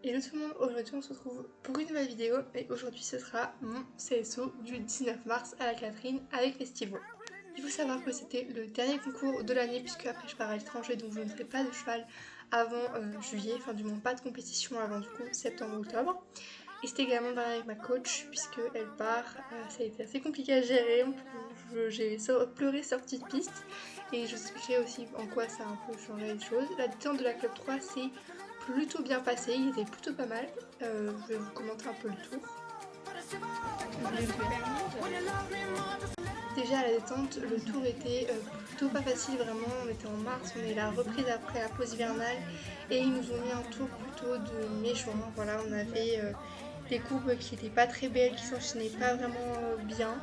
Hello tout le monde, aujourd'hui on se retrouve pour une nouvelle vidéo et aujourd'hui ce sera mon CSO du 19 mars à la Catherine avec Festivo. Il faut savoir que c'était le dernier concours de l'année puisque après je pars à l'étranger donc je ne ferai pas de cheval avant juillet, enfin du moins pas de compétition avant du coup septembre-octobre. Et c'était également le dernier avec ma coach puisque elle part, ça a été assez compliqué à gérer, j'ai pleuré sortie de piste et je vous expliquerai aussi en quoi ça a un peu changé les choses. La détente de la Club 3 c'est plutôt bien passé, il était plutôt pas mal. Je vais vous commenter un peu le tour. Déjà à la détente, le tour était plutôt pas facile vraiment, on était en mars, on est la reprise après la pause hivernale et ils nous ont mis un tour plutôt de méchant. Voilà, on avait des courbes qui n'étaient pas très belles, qui s'enchaînaient pas vraiment bien.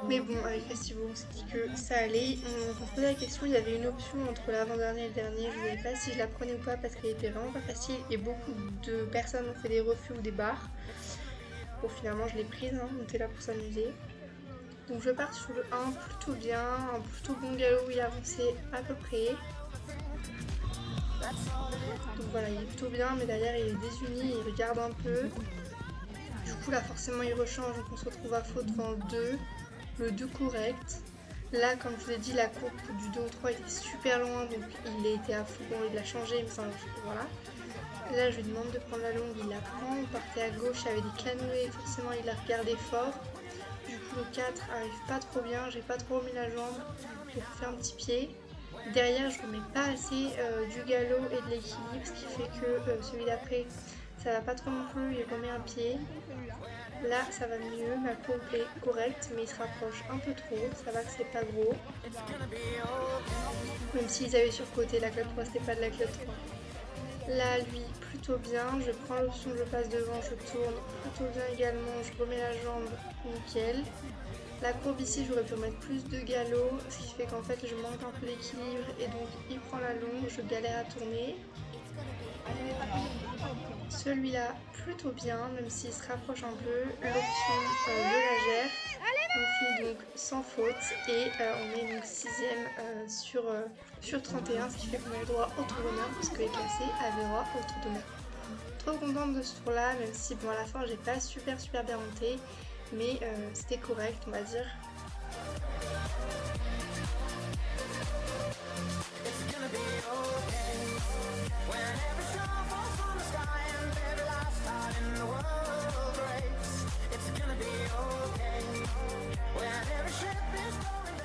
Mais bon, avec Festival, on s'est dit que ça allait. On se posait la question, il y avait une option entre l'avant-dernier et le dernier. Je ne savais pas si je la prenais ou pas parce qu'elle était vraiment pas facile et beaucoup de personnes ont fait des refus ou des barres. Bon, finalement, je l'ai prise, hein, on était là pour s'amuser. Donc je pars sur le 1 plutôt bien, un plutôt bon galop où il avançait à peu près. Donc voilà, il est plutôt bien, mais derrière il est désuni, il regarde un peu. Du coup là forcément il rechange, donc on se retrouve à faute devant le 2 correct. Là, comme je vous ai dit, la courbe du 2 au 3 était super loin, donc il a été à fond. Bon, il l'a changé, mais ça, voilà. Là, je lui demande de prendre la longue, il la prend. On partait à gauche, il y avait des canoës, forcément, il la regardait fort. Du coup, le 4 arrive pas trop bien, j'ai pas trop remis la jambe, j'ai fait un petit pied. Derrière, je remets pas assez du galop et de l'équilibre, ce qui fait que celui d'après, ça va pas trop non plus, il remet un pied. Là, ça va mieux, ma courbe est correcte, mais il se rapproche un peu trop, ça va que c'est pas gros. Même s'ils avaient surcoté la club 3, c'était pas de la club 3. Là, lui, plutôt bien, je prends l'option, je passe devant, je tourne, plutôt bien également, je remets la jambe, nickel. La courbe ici, j'aurais pu mettre plus de galop, ce qui fait qu'en fait, je manque un peu d'équilibre, et donc il prend la longue, je galère à tourner. Celui-là, plutôt bien, même s'il se rapproche un peu. L'option, je la gère. On finit donc sans faute et on est donc 6ème sur 31, ce qui fait qu'on a le droit au tour d'honneur puisque les classés avaient droit au tour d'honneur. Trop contente de ce tour-là, même si bon à la fin j'ai pas super bien monté, mais c'était correct on va dire.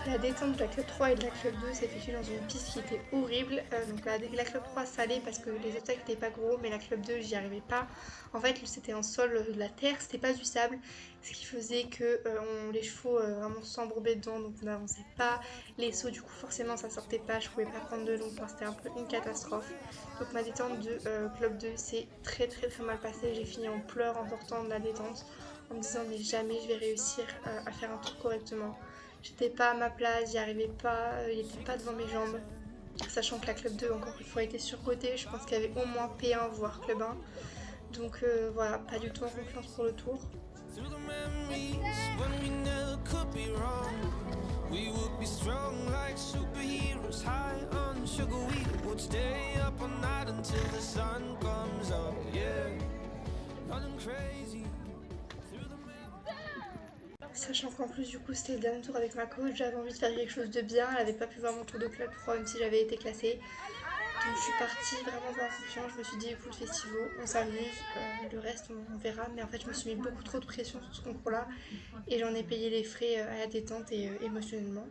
La détente de la club 3 et de la club 2 s'effectue dans une piste qui était horrible. Donc la club 3 ça allait parce que les obstacles n'étaient pas gros, mais la club 2 j'y arrivais pas. En fait c'était un sol de la terre, c'était pas du sable, ce qui faisait que les chevaux vraiment s'embourbaient dedans, donc on n'avançait pas. Les sauts du coup forcément ça sortait pas, je pouvais pas prendre de long, enfin, c'était un peu une catastrophe. Donc ma détente de club 2 c'est très mal passé, j'ai fini en pleurs en sortant de la détente en me disant mais jamais je vais réussir à faire un tour correctement. J'étais pas à ma place, j'y arrivais pas, il était pas devant mes jambes. Sachant que la club 2 encore une fois était surcotée, je pense qu'il y avait au moins P1 voire club 1. Donc voilà, pas du tout en confiance pour le tour. Sachant qu'en plus du coup c'était le dernier tour avec ma coach, j'avais envie de faire quelque chose de bien, elle avait pas pu voir mon tour de club 3 même si j'avais été classée. Donc je suis partie vraiment dans confiance, je me suis dit écoute festival, on s'amuse, le reste on verra. Mais en fait je me suis mis beaucoup trop de pression sur ce concours là et j'en ai payé les frais à la détente et émotionnellement.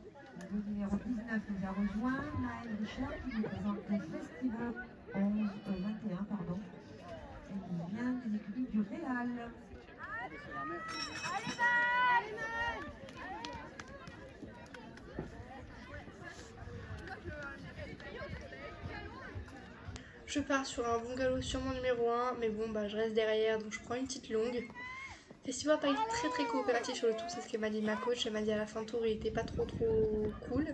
Le numéro 19 nous a rejoint, Maël Richard, qui nous présente le Festival 21, pardon. Et il vient des écuries du Réal. Allez, Maël! Je pars sur un bon galop sur mon numéro 1, mais bon bah je reste derrière donc je prends une petite longue. Festival n'a pas été très coopératif sur le tour, c'est ce qu'elle m'a dit ma coach, elle m'a dit à la fin de tour il était pas trop cool.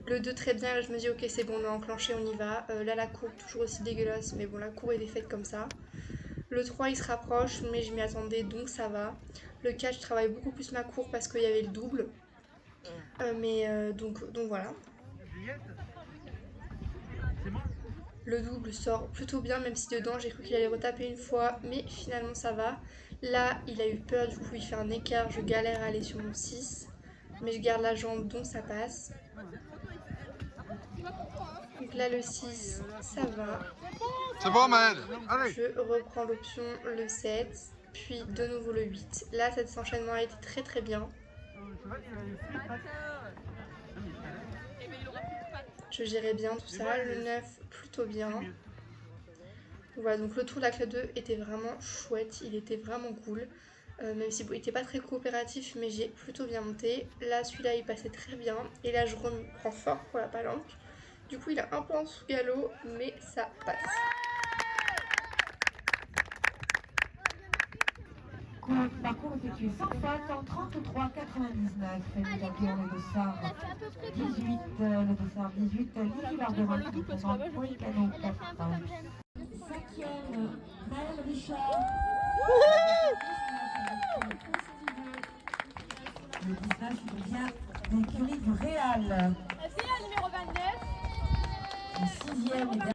Le 2 très bien, je me dis ok c'est bon on a enclenché, on y va. Là la courbe toujours aussi dégueulasse, mais bon la courbe était faite comme ça. Le 3 il se rapproche, mais je m'y attendais donc ça va. Le 4 je travaille beaucoup plus ma courbe parce qu'il y avait le double. Donc voilà. Juliette, c'est moi. Le double sort plutôt bien, même si dedans j'ai cru qu'il allait retaper une fois, mais finalement ça va. Là, il a eu peur, du coup il fait un écart, je galère à aller sur mon 6, mais je garde la jambe donc ça passe. Donc là le 6, ça va. C'est bon, Maël. Allez. Je reprends l'option le 7, puis de nouveau le 8. Là cet enchaînement a été très très bien. Je gérais bien tout ça, le 9 plutôt bien. Voilà, donc le tour de la clé 2 était vraiment chouette, il était vraiment cool. Même si bon, il n'était pas très coopératif, mais j'ai plutôt bien monté. Là, celui-là, il passait très bien. Et là, je reprends fort pour la palanque. Du coup, il a un peu en dessous galop, mais ça passe. Parcours effectué sans faute en 33,99. Nous accueillons le dossard 18, le dossard 18, Lily Barberin qui représente Policano 4. Cinquième, Maël Richard. Le 19, il vient de l'écurie du Réal. C'est la numéro 29. Le sixième est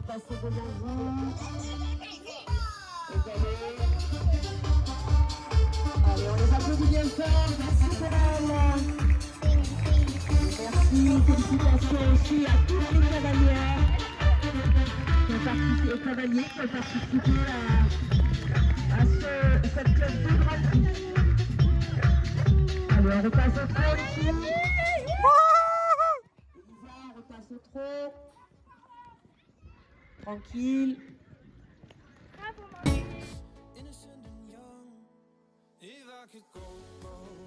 passer devant vous. Allez, on les applaudit bien fort. Merci pour elle. Merci, félicitations aussi à toutes les cavalières qui ont participé, aux cavaliers qui ont participé à cette club de Grand Prix. Allez, on repasse au trot, les filles. Elisa, on repasse au trot. Tranquille. Innocent and young, if I could go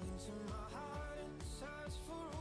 into my heart and search for